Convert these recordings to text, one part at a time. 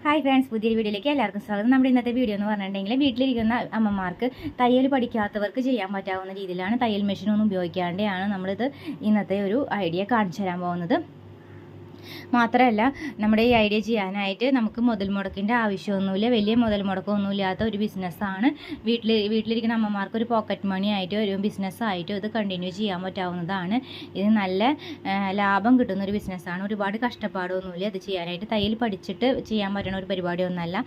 Hi friends, പുതിയൊരു വീഡിയോയിലേക്ക് എല്ലാവർക്കും സ്വാഗതം. നമ്മുടെ ഇന്നത്തെ വീഡിയോ എന്ന് പറഞ്ഞിട്ടുണ്ടെങ്കിൽ വീട്ടിലിരിക്കുന്ന അമ്മമാർക്ക് തയ്യൽ പഠിക്കാത്തവർക്ക് ചെയ്യാൻ പറ്റാവുന്ന രീതിയിലാണ് തയ്യൽ മെഷീനൊന്നും ഉപയോഗിക്കാതെയാണ് നമ്മളിത് ഇന്നത്തെ ഒരു ഐഡിയ കാണിച്ചു തരാൻ പോകുന്നത്. മാത്രമല്ല, നമ്മുടെ ഈ ഐഡിയ ചെയ്യാനായിട്ട് നമുക്ക് മുതൽ മുടക്കിൻ്റെ ആവശ്യമൊന്നുമില്ല. വലിയ മുതൽ മുടക്കമൊന്നുമില്ലാത്ത ഒരു ബിസിനസ്സാണ്. വീട്ടിലിരിക്കുന്ന അമ്മമാർക്ക് ഒരു പോക്കറ്റ് മണി ആയിട്ട് ഒരു ബിസിനസ്സായിട്ടും ഇത് കണ്ടിന്യൂ ചെയ്യാൻ പറ്റാവുന്നതാണ്. ഇത് നല്ല ലാഭം കിട്ടുന്ന ഒരു ബിസിനസ്സാണ്. ഒരുപാട് കഷ്ടപ്പാടൊന്നുമില്ല ഇത് ചെയ്യാനായിട്ട്. തയ്യൽ പഠിച്ചിട്ട് ചെയ്യാൻ പറ്റുന്ന ഒരു പരിപാടിയൊന്നുമല്ല.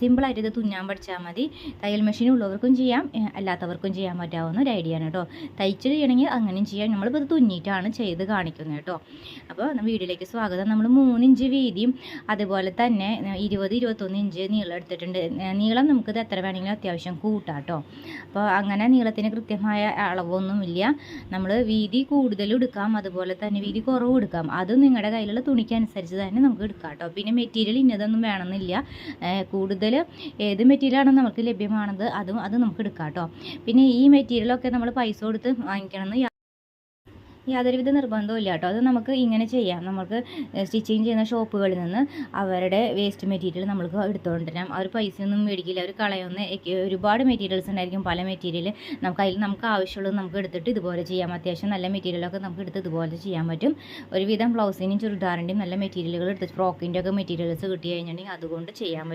സിമ്പിളായിട്ട് ഇത് തുന്നാൻ പഠിച്ചാൽ മതി. തയ്യൽ മെഷീൻ ഉള്ളവർക്കും ചെയ്യാം, അല്ലാത്തവർക്കും ചെയ്യാൻ പറ്റാവുന്ന ഒരു ഐഡിയ ആണ് കേട്ടോ. തയ്ച്ച് ചെയ്യണമെങ്കിൽ അങ്ങനെയും ചെയ്യാം. നമ്മളിപ്പോൾ ഇത് തുന്നിയിട്ടാണ് ചെയ്ത് കാണിക്കുന്നത് കേട്ടോ. അപ്പോൾ വീഡിയോയിലേക്ക് സ്വാഗതം. നമ്മൾ 3 ഇഞ്ച് വീതിയും അതുപോലെ തന്നെ 20-21 ഇഞ്ച് നീളം എടുത്തിട്ടുണ്ട്. നീളം നമുക്കിത് എത്ര വേണമെങ്കിലും അത്യാവശ്യം കൂട്ടാം കേട്ടോ. അപ്പോൾ അങ്ങനെ നീളത്തിന് കൃത്യമായ അളവൊന്നുമില്ല. നമ്മൾ വീതി കൂടുതലും എടുക്കാം, അതുപോലെ തന്നെ വീതി കുറവും എടുക്കാം. അത് നിങ്ങളുടെ കയ്യിലുള്ള തുണിക്കനുസരിച്ച് തന്നെ നമുക്ക് എടുക്കാം കേട്ടോ. പിന്നെ മെറ്റീരിയൽ ഇന്നതൊന്നും വേണമെന്നില്ല. കൂടുതൽ ഏത് മെറ്റീരിയലാണോ നമുക്ക് ലഭ്യമാണത് അത് നമുക്ക് എടുക്കാം കേട്ടോ. പിന്നെ ഈ മെറ്റീരിയലൊക്കെ നമ്മൾ പൈസ കൊടുത്ത് വാങ്ങിക്കണമെന്ന് യാതൊരുവിധ നിർബന്ധവും ഇല്ല കേട്ടോ. അത് നമുക്ക് ഇങ്ങനെ ചെയ്യാം. നമുക്ക് സ്റ്റിച്ചിങ് ചെയ്യുന്ന ഷോപ്പുകളിൽ നിന്ന് അവരുടെ വേസ്റ്റ് മെറ്റീരിയൽ നമുക്ക് എടുത്തുകൊണ്ടിരാം. അവർ പൈസയൊന്നും മേടിക്കില്ല, അവർ കളയൊന്ന്. ഒരുപാട് മെറ്റീരിയൽസ് ഉണ്ടായിരിക്കും, പല മെറ്റീരിയൽ. നമുക്ക് ആവശ്യമുള്ളത് നമുക്ക് എടുത്തിട്ട് ഇതുപോലെ ചെയ്യാം. അത്യാവശ്യം നല്ല മെറ്റീരിയലൊക്കെ നമുക്ക് എടുത്ത് ഇതുപോലെ ചെയ്യാൻ പറ്റും. ഒരുവിധം ബ്ലൗസിനും ചുരിദാറിൻ്റെയും നല്ല മെറ്റീരിയലുകൾ എടുത്ത് ഫ്രോക്കിൻ്റെ ഒക്കെ മെറ്റീരിയൽസ് കിട്ടി കഴിഞ്ഞിട്ടുണ്ടെങ്കിൽ അതുകൊണ്ട് ചെയ്യാൻ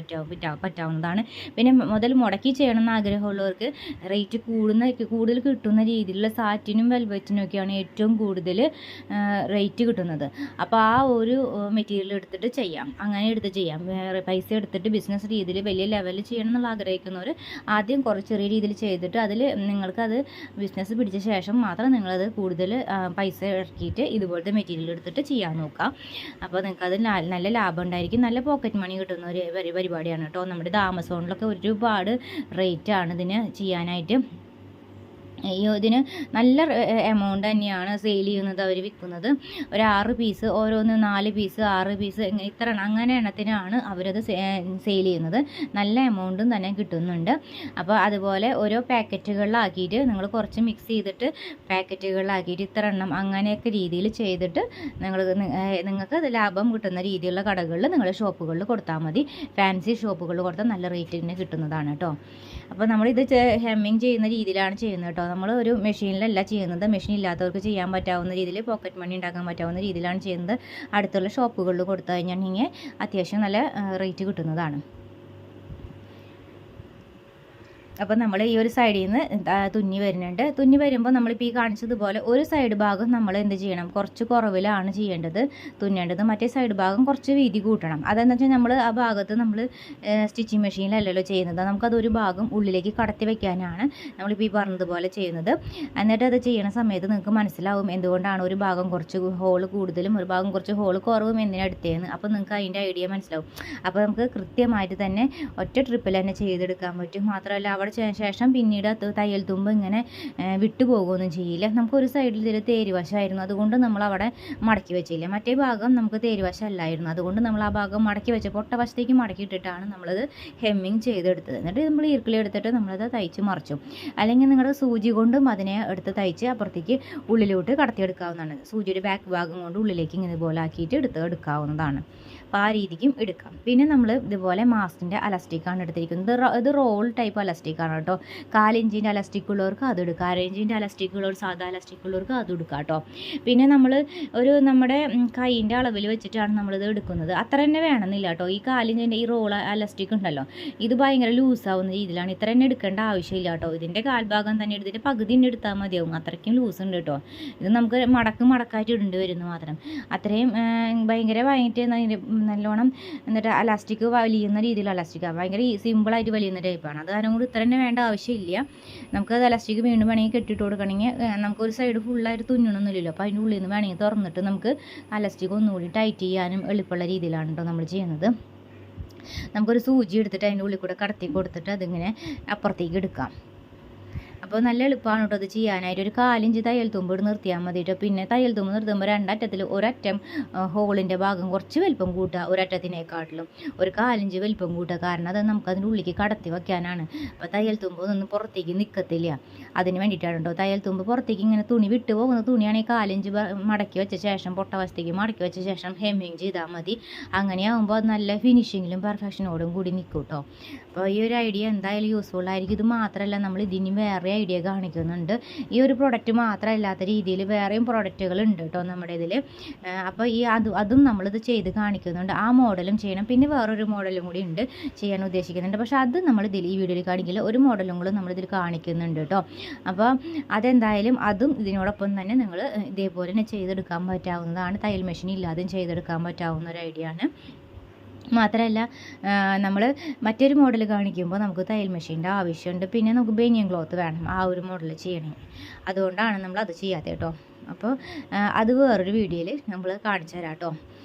പറ്റാവുന്നതാണ്. പിന്നെ മുതൽ മുടക്കി ചെയ്യണമെന്ന് ആഗ്രഹമുള്ളവർക്ക് റേറ്റ് കൂടുതൽ കിട്ടുന്ന രീതിയിലുള്ള സാറ്റിനും വെൽവെറ്റിനും ഒക്കെയാണ് ഏറ്റവും കൂടുതൽ റേറ്റ് കിട്ടുന്നത്. അപ്പോൾ ആ ഒരു മെറ്റീരിയൽ എടുത്തിട്ട് ചെയ്യാം, അങ്ങനെ എടുത്ത് ചെയ്യാം. വേറെ പൈസ എടുത്തിട്ട് ബിസിനസ് രീതിയിൽ വലിയ ലെവലിൽ ചെയ്യണം എന്നുള്ള ആഗ്രഹിക്കുന്നവർ ആദ്യം കുറച്ച് ചെറിയ രീതിയിൽ ചെയ്തിട്ട് അതിൽ നിങ്ങൾക്കത് ബിസിനസ് പിടിച്ച ശേഷം മാത്രം നിങ്ങളത് കൂടുതൽ പൈസ ഇറക്കിയിട്ട് ഇതുപോലത്തെ മെറ്റീരിയൽ എടുത്തിട്ട് ചെയ്യാൻ നോക്കാം. അപ്പോൾ നിങ്ങൾക്കത് നല്ല ലാഭം ഉണ്ടായിരിക്കും. നല്ല പോക്കറ്റ് മണി കിട്ടുന്ന ഒരു പരിപാടിയാണ് കേട്ടോ. നമ്മുടെ ആമസോണിലൊക്കെ ഒരുപാട് റേറ്റാണ് ഇതിന് ചെയ്യാനായിട്ട്. ഇതിന് നല്ല എമൗണ്ട് തന്നെയാണ് സെയിൽ ചെയ്യുന്നത്. അവർ വിൽക്കുന്നത് ഒരു 6 പീസ്, ഓരോന്ന് 4 പീസ് 6 പീസ് ഇത്ര അങ്ങനെ എണ്ണത്തിനാണ് അവരത് സെയിൽ ചെയ്യുന്നത്. നല്ല എമൗണ്ടും തന്നെ കിട്ടുന്നുണ്ട്. അപ്പോൾ അതുപോലെ ഓരോ പാക്കറ്റുകളിലാക്കിയിട്ട് നിങ്ങൾ കുറച്ച് മിക്സ് ചെയ്തിട്ട് പാക്കറ്റുകളിലാക്കിയിട്ട് ഇത്ര എണ്ണം അങ്ങനെയൊക്കെ രീതിയിൽ ചെയ്തിട്ട് നിങ്ങൾക്ക് അത് ലാഭം കിട്ടുന്ന രീതിയിലുള്ള കടകളിൽ നിങ്ങൾ ഷോപ്പുകളിൽ കൊടുത്താൽ മതി. ഫാൻസി ഷോപ്പുകളിൽ കൊടുത്താൽ നല്ല റേറ്റിന് കിട്ടുന്നതാണ് കേട്ടോ. അപ്പോൾ നമ്മളിത് ഹെമ്മിങ് ചെയ്യുന്ന രീതിയിലാണ് ചെയ്യുന്നത് കേട്ടോ. നമ്മൾ ഒരു മെഷീനിലല്ല ചെയ്യുന്നത്. മെഷീൻ ഇല്ലാത്തവർക്ക് ചെയ്യാൻ പറ്റാവുന്ന രീതിയിൽ പോക്കറ്റ് മണി ഉണ്ടാക്കാൻ പറ്റാവുന്ന രീതിയിലാണ് ചെയ്യുന്നത്. അടുത്തുള്ള ഷോപ്പുകളിൽ കൊടുത്തു കഴിഞ്ഞിട്ടുണ്ടെങ്കിൽ അത്യാവശ്യം നല്ല റേറ്റ് കിട്ടുന്നതാണ്. അപ്പോൾ നമ്മൾ ഈ ഒരു സൈഡിൽ നിന്ന് തുന്നി വരുന്നുണ്ട്. തുന്നി വരുമ്പോൾ നമ്മളിപ്പോൾ ഈ കാണിച്ചതുപോലെ ഒരു സൈഡ് ഭാഗം നമ്മൾ എന്ത് ചെയ്യണം, കുറച്ച് കുറവിലാണ് ചെയ്യേണ്ടത് തുന്നേണ്ടത്. മറ്റേ സൈഡ് ഭാഗം കുറച്ച് വീതി കൂട്ടണം. അതെന്ന് വെച്ചാൽ നമ്മൾ ആ ഭാഗത്ത് നമ്മൾ സ്റ്റിച്ചിങ് മെഷീനിലല്ലല്ലോ ചെയ്യുന്നത്. നമുക്കതൊരു ഭാഗം ഉള്ളിലേക്ക് കടത്തി വയ്ക്കാനാണ് നമ്മളിപ്പോൾ ഈ പറഞ്ഞതുപോലെ ചെയ്യുന്നത്. എന്നിട്ട് അത് ചെയ്യുന്ന സമയത്ത് നിങ്ങൾക്ക് മനസ്സിലാവും എന്തുകൊണ്ടാണ് ഒരു ഭാഗം കുറച്ച് ഹോള് കൂടുതലും ഒരു ഭാഗം കുറച്ച് ഹോള് കുറവും എന്തിനടുത്തേന്ന്. അപ്പോൾ നിങ്ങൾക്ക് അതിൻ്റെ ഐഡിയ മനസ്സിലാവും. അപ്പോൾ നമുക്ക് കൃത്യമായിട്ട് തന്നെ ഒറ്റ ട്രിപ്പിൽ തന്നെ ചെയ്തെടുക്കാൻ പറ്റും. മാത്രമല്ല അവിടെ ശേഷം പിന്നീട് തയ്യൽ തുമ്പ് ഇങ്ങനെ വിട്ടുപോകുകയൊന്നും ചെയ്യില്ല. നമുക്കൊരു സൈഡിൽ ഇതിൽ തേരുവശമായിരുന്നു, അതുകൊണ്ട് നമ്മൾ അവിടെ മടക്കി വെച്ചില്ല. മറ്റേ ഭാഗം നമുക്ക് തേരുവശമല്ലായിരുന്നു, അതുകൊണ്ട് നമ്മൾ ആ ഭാഗം മടക്കി വെച്ചപ്പോൾ ഒട്ടവശത്തേക്ക് മടക്കിയിട്ടിട്ടാണ് നമ്മളത് ഹെമ്മിങ് ചെയ്തെടുത്തത്. എന്നിട്ട് നമ്മൾ ഈർക്കിളി എടുത്തിട്ട് നമ്മളത് തയ്ച്ച് മറിച്ചു. അല്ലെങ്കിൽ നിങ്ങളുടെ സൂചി കൊണ്ടും അതിനെ എടുത്ത് തയ്ച്ച് അപ്പുറത്തേക്ക് ഉള്ളിലോട്ട് കടത്തിയെടുക്കാവുന്നതാണ്. സൂചിയുടെ ബാക്ക് ഭാഗം കൊണ്ട് ഉള്ളിലേക്ക് ഇങ്ങനെ ഇതുപോലെ ആക്കിയിട്ട് എടുക്കാവുന്നതാണ്. അപ്പോൾ ആ രീതിക്കും എടുക്കാം. പിന്നെ നമ്മൾ ഇതുപോലെ മാസ്കിൻ്റെ അലസ്റ്റിക്കാണ് എടുത്തിരിക്കുന്നത്. ഇത് റോൾ ടൈപ്പ് അലസ്റ്റിക്കാണ് കേട്ടോ. 4 ഇഞ്ചിൻ്റെ അലസ്റ്റിക് ഉള്ളവർക്ക് അത് എടുക്കാം, 1/2 ഇഞ്ചിൻ്റെ അലസ്റ്റിക് ഉള്ളവർ സാധാ അലസ്റ്റിക് ഉള്ളവർക്ക് അത് എടുക്കാം കേട്ടോ. പിന്നെ നമ്മൾ നമ്മുടെ കൈയിൻ്റെ അളവിൽ വെച്ചിട്ടാണ് നമ്മളിത് എടുക്കുന്നത്. അത്ര തന്നെ വേണമെന്നില്ല കേട്ടോ. ഈ 4 ഇഞ്ചിൻ്റെ ഈ റോൾ അലസ്റ്റിക് ഉണ്ടല്ലോ, ഇത് ഭയങ്കര ലൂസാവുന്ന രീതിയിലാണ്. ഇത്ര തന്നെ എടുക്കേണ്ട ആവശ്യമില്ല കേട്ടോ. ഇതിൻ്റെ കാൽഭാഗം തന്നെ ഇതിൻ്റെ പകുതി തന്നെ എടുത്താൽ മതിയാവും, അത്രയ്ക്കും ലൂസ് ഉണ്ട് കേട്ടോ. ഇത് നമുക്ക് മടക്കായിട്ട് ഇടേണ്ടി വരുന്നു മാത്രം. അത്രയും ഭയങ്കരമായിട്ട് നല്ലോണം എന്നിട്ട് അലാസ്റ്റിക് വലിയുന്ന രീതിയിൽ അലാസ്റ്റിക്കാണ് ഭയങ്കര സിമ്പിളായിട്ട് വലിയുന്ന ടൈപ്പാണ്. അത് കാരണം കൂടി ഇത്ര തന്നെ വേണ്ട ആവശ്യമില്ല. നമുക്കത് അലാസ്റ്റിക് വീണ്ടും വേണമെങ്കിൽ കെട്ടിട്ട് കൊടുക്കണമെങ്കിൽ നമുക്കൊരു സൈഡ് ഫുള്ളായിട്ട് തുന്നണമെന്നില്ലല്ലോ. അപ്പോൾ അതിൻ്റെ ഉള്ളിൽ നിന്ന് വേണമെങ്കിൽ തുറന്നിട്ട് നമുക്ക് അലാസ്റ്റിക് ഒന്നുകൂടി ടൈറ്റ് ചെയ്യാനും എളുപ്പമുള്ള രീതിയിലാണ് കേട്ടോ നമ്മൾ ചെയ്യുന്നത്. നമുക്കൊരു സൂചി എടുത്തിട്ട് അതിൻ്റെ ഉള്ളിൽ കൂടെ കടത്തി കൊടുത്തിട്ട് അതിങ്ങനെ അപ്പുറത്തേക്ക് എടുക്കാം. അപ്പോൾ നല്ല എളുപ്പമാണ് കേട്ടോ അത് ചെയ്യാനായിട്ട്. ഒരു 4 ഇഞ്ച് തയ്യൽ തുമ്പ് നിർത്തിയാൽ മതി കേട്ടോ. പിന്നെ തയ്യൽ തുമ്പ് നിർത്തുമ്പോൾ രണ്ടറ്റത്തിൽ ഒരറ്റം ഹോളിൻ്റെ ഭാഗം കുറച്ച് വലിപ്പം കൂട്ടുക, ഒരറ്റത്തിനേക്കാട്ടിലും ഒരു 4 ഇഞ്ച് വലിപ്പം കൂട്ടുക. കാരണം അത് നമുക്ക് അതിൻ്റെ ഉള്ളിലേക്ക് കടത്തി വയ്ക്കാനാണ്. അപ്പോൾ തയ്യൽ തുമ്പ് ഒന്നും പുറത്തേക്ക് നിൽക്കത്തില്ല, അതിന് വേണ്ടിയിട്ടാണ് കേട്ടോ. തയ്യൽ തുമ്പ് പുറത്തേക്ക് ഇങ്ങനെ തുണി വിട്ടു പോകുന്ന തുണിയാണെങ്കിൽ 4 ഇഞ്ച് മടക്കി വെച്ച ശേഷം പൊട്ടവശത്തേക്ക് മടക്കി വെച്ച ശേഷം ഹെമ്മിങ് ചെയ്താൽ മതി. അങ്ങനെയാകുമ്പോൾ അത് നല്ല ഫിനിഷിങ്ങിലും പെർഫെക്ഷനോടും കൂടി നിൽക്കും കേട്ടോ. അപ്പോൾ ഈ ഒരു ഐഡിയ എന്തായാലും യൂസ്ഫുൾ ആയിരിക്കും. ഇത് മാത്രമല്ല, നമ്മൾ ഇതിന് വേറെ ഐഡിയ കാണിക്കുന്നുണ്ട്. ഈ ഒരു പ്രൊഡക്റ്റ് മാത്രമല്ലാത്ത രീതിയിൽ വേറെയും പ്രൊഡക്റ്റുകൾ ഉണ്ട് കേട്ടോ നമ്മുടെ ഇതിൽ. അപ്പോൾ അതും നമ്മളിത് ചെയ്ത് കാണിക്കുന്നുണ്ട്. ആ മോഡലും ചെയ്യണം. പിന്നെ വേറൊരു മോഡലും കൂടി ഉണ്ട് ചെയ്യാൻ ഉദ്ദേശിക്കുന്നുണ്ട്. പക്ഷേ അത് നമ്മളിതിൽ ഈ വീഡിയോയിൽ കാണിക്കില്ല. ഒരു മോഡലും കൂടെ നമ്മളിതിൽ കാണിക്കുന്നുണ്ട് കേട്ടോ. അപ്പോൾ അതെന്തായാലും അതും ഇതിനോടൊപ്പം തന്നെ നിങ്ങൾ ഇതേപോലെ തന്നെ ചെയ്തെടുക്കാൻ പറ്റാവുന്നതാണ്. തയ്യൽ മെഷീൻ ഇല്ലാതെയും ചെയ്തെടുക്കാൻ പറ്റാവുന്ന ഒരു ഐഡിയ ആണ്. മാത്രമല്ല, നമ്മൾ മറ്റൊരു മോഡൽ കാണിക്കുമ്പോൾ നമുക്ക് തയ്യൽ മെഷീൻ്റെ ആവശ്യമുണ്ട്. പിന്നെ നമുക്ക് ബനിയൻ ക്ലോത്ത് വേണം ആ ഒരു മോഡൽ ചെയ്യണമെങ്കിൽ. അതുകൊണ്ടാണ് നമ്മൾ അത് ചെയ്യാത്തത് കേട്ടോ. അപ്പോൾ അത് വേറൊരു വീഡിയോയിൽ നമ്മൾ കാണിച്ചു തരാം കേട്ടോ.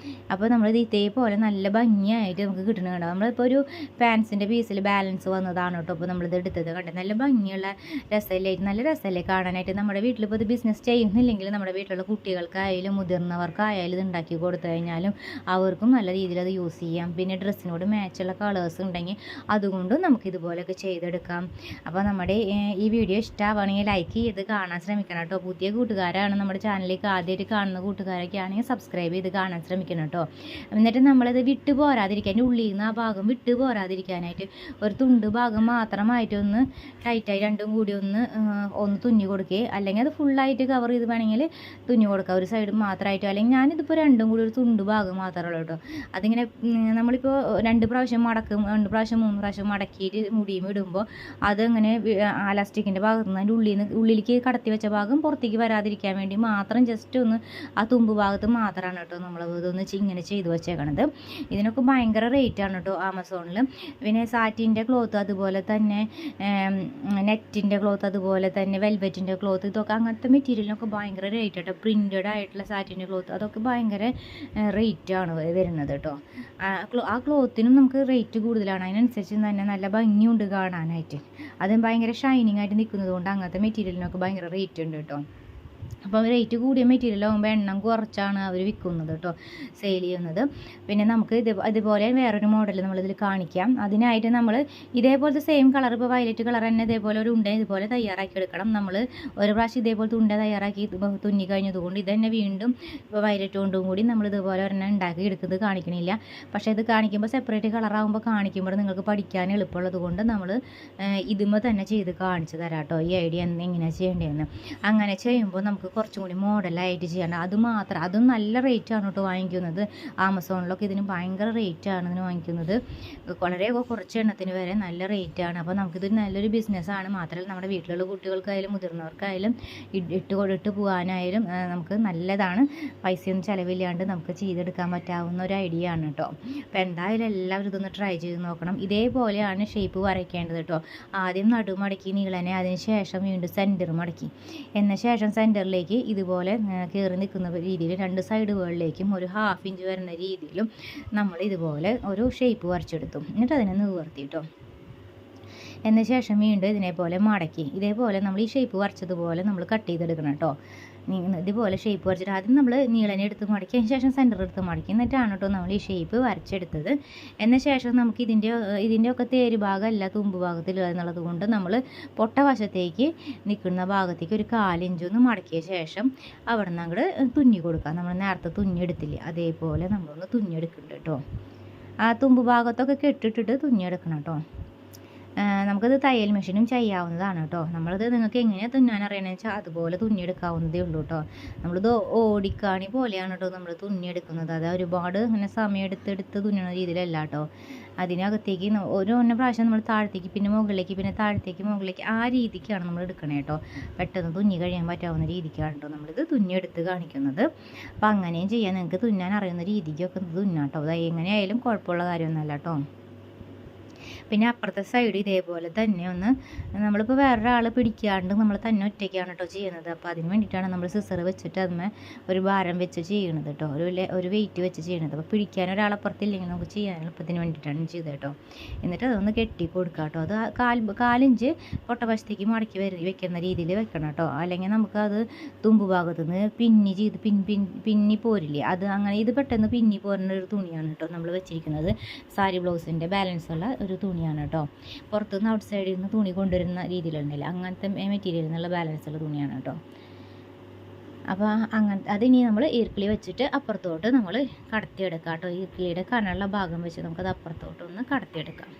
അപ്പോൾ നമ്മളിത് ഇതേപോലെ നല്ല ഭംഗിയായിട്ട് നമുക്ക് കിട്ടുന്നുണ്ടാവും. നമ്മളിപ്പോൾ ഒരു പാൻസിൻ്റെ പീസിൽ ബാലൻസ് വന്നതാണ് കേട്ടോ. അപ്പോൾ നമ്മളിത് എടുത്തത് കണ്ടത് നല്ല ഭംഗിയുള്ള രസമായിട്ട് നല്ല രസമല്ലേ കാണാനായിട്ട്. നമ്മുടെ വീട്ടിലിപ്പോൾ ഇത് ബിസിനസ് ചെയ്യുന്നില്ലെങ്കിൽ നമ്മുടെ വീട്ടിലുള്ള കുട്ടികൾക്കായാലും മുതിർന്നവർക്കായാലും ഇത് ഉണ്ടാക്കി കൊടുത്തു കഴിഞ്ഞാലും അവർക്കും നല്ല രീതിയിൽ അത് യൂസ് ചെയ്യാം. പിന്നെ ഡ്രസ്സിനോട് മാച്ചുള്ള കളേഴ്സ് ഉണ്ടെങ്കിൽ അതുകൊണ്ടും നമുക്ക് ഇതുപോലെയൊക്കെ ചെയ്തെടുക്കാം. അപ്പോൾ നമ്മുടെ ഈ വീഡിയോ ഇഷ്ടമാവുകയാണെങ്കിൽ ലൈക്ക് ചെയ്ത് കാണാൻ ശ്രമിക്കണം കേട്ടോ. പുതിയ കൂട്ടുകാരാണ് നമ്മുടെ ചാനലിലേക്ക് ആദ്യമായിട്ട് കാണുന്ന കൂട്ടുകാരൊക്കെ ആണെങ്കിൽ സബ്സ്ക്രൈബ് ചെയ്ത് കാണാൻ ശ്രമിക്കണം കേട്ടോ. എന്നിട്ട് നമ്മളിത് വിട്ടു പോരാതിരിക്കാൻ, ഉള്ളിൽ നിന്ന് ആ ഭാഗം വിട്ടു പോരാതിരിക്കാനായിട്ട് ഒരു തുണ്ട് ഭാഗം മാത്രമായിട്ടൊന്ന് ടൈറ്റായി രണ്ടും കൂടി ഒന്ന് തുന്നി കൊടുക്കുക. അല്ലെങ്കിൽ അത് ഫുള്ളായിട്ട് കവർ ചെയ്ത് വേണമെങ്കിൽ തുന്നി കൊടുക്കുക, ഒരു സൈഡ് മാത്രമായിട്ടോ. അല്ലെങ്കിൽ ഞാനിതിപ്പോൾ രണ്ടും കൂടി ഒരു തുണ്ട് ഭാഗം മാത്രമേ ഉള്ളൂ കേട്ടോ. അതിങ്ങനെ നമ്മളിപ്പോൾ 2 പ്രാവശ്യം മടക്കും, 2 പ്രാവശ്യം 3 പ്രാവശ്യം മടക്കിയിട്ട് മുടിയും ഇടുമ്പോൾ അതങ്ങനെ അലാസ്റ്റിക്കിൻ്റെ ഭാഗത്ത് നിന്ന് അതിൻ്റെ ഉള്ളിലേക്ക് കടത്തി വെച്ച ഭാഗം പുറത്തേക്ക് വരാതിരിക്കാൻ വേണ്ടി മാത്രം ജസ്റ്റ് ഒന്ന് ആ തുമ്പ് ഭാഗത്ത് മാത്രമാണ് കേട്ടോ നമ്മൾ ഇതൊന്ന് ഇങ്ങനെ ചെയ്ത് വെച്ചേക്കണത്. ഇതിനൊക്കെ ഭയങ്കര റേറ്റാണ് കേട്ടോ ആമസോണിൽ. പിന്നെ സാറ്റിൻ്റെ ക്ലോത്ത്, അതുപോലെ തന്നെ നെറ്റിൻ്റെ ക്ലോത്ത്, അതുപോലെ തന്നെ വെൽവെറ്റിൻ്റെ ക്ലോത്ത്, ഇതൊക്കെ അങ്ങനത്തെ മെറ്റീരിയലിനൊക്കെ ഭയങ്കര റേറ്റ് കേട്ടോ. പ്രിൻറ്റഡ് ആയിട്ടുള്ള സാറ്റിൻ്റെ ക്ലോത്ത് അതൊക്കെ ഭയങ്കര റേറ്റാണ് വരുന്നത് കേട്ടോ. ആ ക്ലോത്തിനും നമുക്ക് റേറ്റ് കൂടുതലാണ്. അതിനനുസരിച്ച് തന്നെ നല്ല ഭംഗിയുണ്ട് കാണാനായിട്ട്. അതും ഭയങ്കര ഷൈനിങ് ആയിട്ട് നിൽക്കുന്നത് കൊണ്ട് അങ്ങനത്തെ മെറ്റീരിയലിനൊക്കെ ഭയങ്കര റേറ്റ് ഉണ്ട് കേട്ടോ. അപ്പം റേറ്റ് കൂടിയ മെറ്റീരിയലാകുമ്പോൾ എണ്ണം കുറച്ചാണ് അവർ വിൽക്കുന്നത് കേട്ടോ, സെയിൽ ചെയ്യുന്നത്. പിന്നെ നമുക്ക് ഇതുപോലെ വേറൊരു മോഡൽ നമ്മളിതിൽ കാണിക്കാം. അതിനായിട്ട് നമ്മൾ ഇതേപോലത്തെ സെയിം കളർ, ഇപ്പോൾ വയലറ്റ് കളർ തന്നെ ഇതേപോലെ ഒരു ഉണ്ട ഇതുപോലെ തയ്യാറാക്കി എടുക്കണം. നമ്മൾ ഒരു പ്രാവശ്യം ഇതേപോലത്തെ ഉണ്ട തയ്യാറാക്കി തുന്നി കഴിഞ്ഞതുകൊണ്ട് ഇത് തന്നെ വീണ്ടും ഇപ്പോൾ വയലറ്റ് കൊണ്ടും കൂടി നമ്മൾ ഇതുപോലെ ഒരെണ്ണം ഉണ്ടാക്കി എടുക്കുന്നത് കാണിക്കണില്ല. പക്ഷേ ഇത് കാണിക്കുമ്പോൾ സെപ്പറേറ്റ് കളറാകുമ്പോൾ കാണിക്കുമ്പോൾ നിങ്ങൾക്ക് പഠിക്കാൻ എളുപ്പമുള്ളത് കൊണ്ട് നമ്മൾ ഇതുമ്പോൾ തന്നെ ചെയ്ത് കാണിച്ചു തരാം കേട്ടോ, ഈ ഐഡിയ എങ്ങനെയാണ് ചെയ്യേണ്ടതെന്ന്. അങ്ങനെ ചെയ്യുമ്പോൾ നമുക്ക് കുറച്ചും കൂടി മോഡലായിട്ട് ചെയ്യണം. അതും നല്ല റേറ്റാണ് കേട്ടോ വാങ്ങിക്കുന്നത്. ആമസോണിലൊക്കെ ഇതിന് ഭയങ്കര റേറ്റാണ് ഇതിന് വാങ്ങിക്കുന്നത്. വളരെ കുറച്ച് എണ്ണത്തിന് വരെ നല്ല റേറ്റാണ്. അപ്പോൾ നമുക്കിത് നല്ലൊരു ബിസിനസ്സാണ്. മാത്രമല്ല നമ്മുടെ വീട്ടിലുള്ള കുട്ടികൾക്കായാലും മുതിർന്നവർക്കായാലും ഇട്ട് പോകാനായാലും നമുക്ക് നല്ലതാണ്. പൈസയൊന്നും ചിലവില്ലാണ്ട് നമുക്ക് ചെയ്തെടുക്കാൻ പറ്റാവുന്ന ഒരു ഐഡിയ ആണ് കേട്ടോ. അപ്പോൾ എന്തായാലും എല്ലാവരും ഇതൊന്ന് ട്രൈ ചെയ്ത് നോക്കണം. ഇതേപോലെയാണ് ഷേപ്പ് വരയ്ക്കേണ്ടത് കേട്ടോ. ആദ്യം നടുമടക്കി നീളനെ, അതിന് ശേഷം വീണ്ടും സെൻറ്റർ മടക്കി, എന്ന ശേഷം സെൻറ്ററിലേക്ക് ഇതുപോലെ കയറി നിൽക്കുന്ന രീതിയിൽ 2 സൈഡുകളിലേക്കും ഒരു 1/2 ഇഞ്ച് വരുന്ന രീതിയിലും നമ്മൾ ഇതുപോലെ ഒരു ഷേപ്പ് വരച്ചെടുത്തു. എന്നിട്ട് അതിനെ നിവർത്തിട്ടോ. എന്ന ശേഷം വീണ്ടും ഇതിനെപ്പോലെ മടക്കി ഇതേപോലെ നമ്മൾ ഈ ഷേപ്പ് വരച്ചതുപോലെ നമ്മൾ കട്ട് ചെയ്തെടുക്കണം കേട്ടോ. ഇതുപോലെ ഷേപ്പ് വരച്ചിട്ട് ആദ്യം നമ്മൾ നീളനെ എടുത്ത് മടക്കി, അതിന് ശേഷം സെൻറ്റർ എടുത്ത് മടക്കി, എന്നിട്ടാണ് കേട്ടോ നമ്മൾ ഈ ഷേപ്പ് വരച്ചെടുത്തത്. എന്ന ശേഷം നമുക്ക് ഇതിൻ്റെ ഒക്കെ തേര് ഭാഗമല്ല തുമ്പ് ഭാഗത്തിൽ എന്നുള്ളത് കൊണ്ട് നമ്മൾ പൊട്ട വശത്തേക്ക് നിൽക്കുന്ന ഭാഗത്തേക്ക് ഒരു 1/4 ഇഞ്ച് ഒന്ന് മടക്കിയ ശേഷം അവിടെ നിന്ന് അങ്ങോട്ട് തുന്നി കൊടുക്കാം. നമ്മൾ നേരത്തെ തുന്നിയെടുത്തില്ലേ അതേപോലെ നമ്മളൊന്ന് തുന്നിയെടുക്കുന്നുണ്ട് കേട്ടോ. ആ തുമ്പ് ഭാഗത്തൊക്കെ കെട്ടിട്ടിട്ട് തുന്നിയെടുക്കണം കേട്ടോ. നമുക്കത് തയ്യൽ മെഷീനും ചെയ്യാവുന്നതാണ് കേട്ടോ. നമ്മളിത് നിങ്ങൾക്ക് എങ്ങനെയാണ് തുന്നാൻ അറിയണമെന്ന് വെച്ചാൽ അതുപോലെ തുന്നിയെടുക്കാവുന്നതേ ഉള്ളൂ കേട്ടോ. നമ്മളിത് ഓടിക്കാണി പോലെയാണ് കേട്ടോ നമ്മൾ തുന്നിയെടുക്കുന്നത്. അത് ഒരുപാട് ഇങ്ങനെ സമയം എടുത്ത് തുന്നുന്ന രീതിയിലല്ല കേട്ടോ. അതിനകത്തേക്ക് ഓരോ പ്രാവശ്യം നമ്മൾ താഴത്തേക്ക് പിന്നെ മുകളിലേക്ക് പിന്നെ താഴത്തേക്ക് മുകളിലേക്ക് ആ രീതിക്കാണ് നമ്മൾ എടുക്കണേ കേട്ടോ. പെട്ടെന്ന് തുന്നി കഴിയാൻ പറ്റാവുന്ന രീതിക്കാണ് കേട്ടോ നമ്മളിത് തുന്നിയെടുത്ത് കാണിക്കുന്നത്. അപ്പോൾ അങ്ങനെയും ചെയ്യാൻ നിങ്ങൾക്ക് തുന്നാൻ അറിയുന്ന രീതിക്കൊക്കെ തുന്നാം കേട്ടോ. അത് എങ്ങനെയായാലും കുഴപ്പമുള്ള കാര്യമൊന്നുമല്ല കേട്ടോ. പിന്നെ അപ്പുറത്തെ സൈഡ് ഇതേപോലെ തന്നെ ഒന്ന് നമ്മളിപ്പോൾ വേറൊരാൾ പിടിക്കാണ്ട് നമ്മൾ തന്നെ ഒറ്റയ്ക്കാണ് കേട്ടോ ചെയ്യുന്നത്. അപ്പോൾ അതിന് വേണ്ടിയിട്ടാണ് നമ്മൾ സിസർ വെച്ചിട്ട് അതിന്മേ ഒരു ഭാരം വെച്ച് ചെയ്യണത് കേട്ടോ, ഒരു വെയിറ്റ് വെച്ച് ചെയ്യണത്. അപ്പോൾ പിടിക്കാൻ ഒരാളപ്പുറത്തില്ലെങ്കിൽ നമുക്ക് ചെയ്യാൻ എളുപ്പത്തിന് വേണ്ടിയിട്ടാണ് ചെയ്തത് കേട്ടോ. എന്നിട്ട് അതൊന്ന് കെട്ടി കൊടുക്കുക കേട്ടോ. അത് 4 പൊട്ടവശത്തേക്ക് മടക്കി വെക്കുന്ന രീതിയിൽ വെക്കണം കേട്ടോ. അല്ലെങ്കിൽ നമുക്കത് തുമ്പ് ഭാഗത്തു നിന്ന് പിന്നി പോരില്ലേ, അത് അങ്ങനെ ഇത് പെട്ടെന്ന് പിന്നി പോരുന്ന ഒരു തുണിയാണ് കേട്ടോ നമ്മൾ വെച്ചിരിക്കുന്നത്. സാരി ബ്ലൗസിൻ്റെ ബാലൻസ് ഉള്ള ഒരു തുണിയാണ് കേട്ടോ. പുറത്തുനിന്ന് ഔട്ട് സൈഡിൽ നിന്ന് തുണി കൊണ്ടുവരുന്ന രീതിയിലുണ്ടല്ലോ, അങ്ങനത്തെ മെറ്റീരിയലിൽ നിന്നുള്ള ബാലൻസ് ഉള്ള തുണിയാണ് കേട്ടോ. അപ്പോൾ അതിനി നമ്മൾ ഈർക്കിളി വെച്ചിട്ട് അപ്പുറത്തോട്ട് നമ്മൾ കടത്തിയെടുക്കാം കേട്ടോ. ഈർക്കിളിയുടെ കനുള്ള ഭാഗം വെച്ച് നമുക്കത് അപ്പുറത്തോട്ട് ഒന്ന് കടത്തിയെടുക്കാം.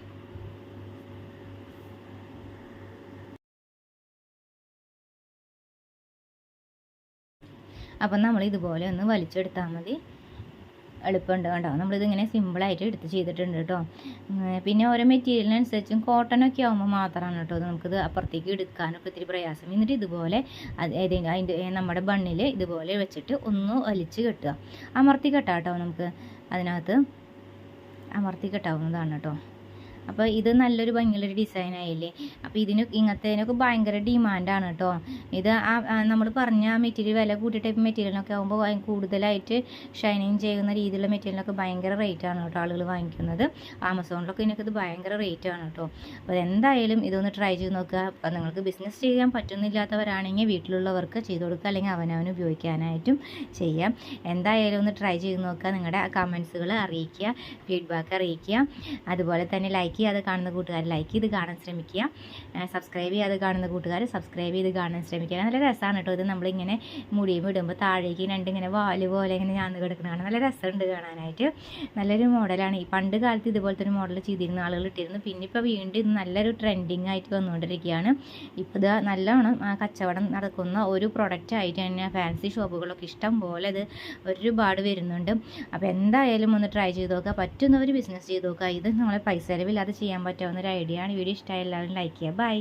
അപ്പം നമ്മൾ ഇതുപോലെ ഒന്ന് വലിച്ചെടുത്താൽ മതി, എളുപ്പമുണ്ട് കേട്ടോ. നമ്മളിതിങ്ങനെ സിമ്പിളായിട്ട് എടുത്ത് ചെയ്തിട്ടുണ്ട് കേട്ടോ. പിന്നെ ഓരോ മെറ്റീരിയലിനനുസരിച്ചും കോട്ടനൊക്കെ ആകുമ്പോൾ മാത്രമാണ് കേട്ടോ നമുക്കിത് അപ്പുറത്തേക്ക് എടുക്കാനൊക്കെ ഇത്തിരി പ്രയാസം. എന്നിട്ട് ഇതുപോലെ അതിൻ്റെ നമ്മുടെ ബണ്ണിൽ ഇതുപോലെ വെച്ചിട്ട് ഒന്ന് വലിച്ച് കെട്ടുക, അമർത്തി കെട്ടാം കേട്ടോ. നമുക്ക് അതിനകത്ത് അമർത്തി കെട്ടാവുന്നതാണ് കേട്ടോ. അപ്പോൾ ഇത് നല്ലൊരു ഭംഗിയുള്ളൊരു ഡിസൈനായില്ലേ. അപ്പോൾ ഇങ്ങനത്തേനൊക്കെ ഭയങ്കര ഡിമാൻഡാണ് കേട്ടോ. ഇത് നമ്മൾ പറഞ്ഞ മെറ്റീരിയൽ വില കൂട്ടിയ ടൈപ്പ് മെറ്റീരിയലിനൊക്കെ ആകുമ്പോൾ കൂടുതലായിട്ട് ഷൈനിങ് ചെയ്യുന്ന രീതിയിലുള്ള മെറ്റീരിയലൊക്കെ ഭയങ്കര റേറ്റാണ് കേട്ടോ ആളുകൾ വാങ്ങിക്കുന്നത്. ആമസോണിലൊക്കെ ഇതിനൊക്കെ ഇത് ഭയങ്കര റേറ്റാണ് കേട്ടോ. അപ്പോൾ എന്തായാലും ഇതൊന്ന് ട്രൈ ചെയ്ത് നോക്കുക. അപ്പോൾ നിങ്ങൾക്ക് ബിസിനസ് ചെയ്യാൻ പറ്റുന്നില്ലാത്തവരാണെങ്കിൽ വീട്ടിലുള്ളവർക്ക് ചെയ്ത് കൊടുക്കുക, അല്ലെങ്കിൽ അവനവന് ഉപയോഗിക്കാനായിട്ടും ചെയ്യാം. എന്തായാലും ഒന്ന് ട്രൈ ചെയ്ത് നോക്കുക. നിങ്ങളുടെ കമൻസുകൾ അറിയിക്കുക, ഫീഡ്ബാക്ക് അറിയിക്കുക. അതുപോലെ തന്നെ ലൈക്ക് ചെയ്യാതെ കാണുന്ന കൂട്ടുകാർ ലൈക്ക് ചെയ്ത് കാണാൻ ശ്രമിക്കുക. സബ്സ്ക്രൈബ് ചെയ്യാതെ കാണുന്ന കൂട്ടുകാർ സബ്സ്ക്രൈബ് ചെയ്ത് കാണാൻ ശ്രമിക്കുക. നല്ല രസമാണ് കേട്ടോ ഇത്. നമ്മളിങ്ങനെ മുടിയും ഇടുമ്പോൾ താഴേക്ക് ഇങ്ങനെ വാല് പോലെ ഇങ്ങനെ ഞാന്ന് കിടക്കുന്നതാണ്. നല്ല രസമുണ്ട് കാണാനായിട്ട്. നല്ലൊരു മോഡലാണ്. ഈ പണ്ട് കാലത്ത് ഇതുപോലത്തെ ഒരു മോഡൽ ചെയ്തിരുന്ന ആളുകൾ ഇട്ടിരുന്നു. പിന്നെ ഇപ്പോൾ വീണ്ടും ഇത് നല്ലൊരു ട്രെൻഡിങ് ആയിട്ട് വന്നുകൊണ്ടിരിക്കുകയാണ്. ഇപ്പോൾ ഇത് നല്ലോണം കച്ചവടം നടക്കുന്ന ഒരു പ്രൊഡക്റ്റ് ആയിട്ട് തന്നെ ഫാൻസി ഷോപ്പുകളൊക്കെ ഇഷ്ടം പോലെ ഇത് ഒരുപാട് വരുന്നുണ്ട്. അപ്പോൾ എന്തായാലും ഒന്ന് ട്രൈ ചെയ്ത് നോക്കുക. പറ്റുന്നവർ ബിസിനസ് ചെയ്ത് നോക്കുക. ഇത് നമ്മളെ പൈസ ചെലവില്ലാതെ ചെയ്യാൻ പറ്റാവുന്ന ഒരു ഐഡിയ ആണ്. വീഡിയോ ഇഷ്ടമായ എല്ലാവരും ലൈക്ക് ചെയ്യുക. ബൈ.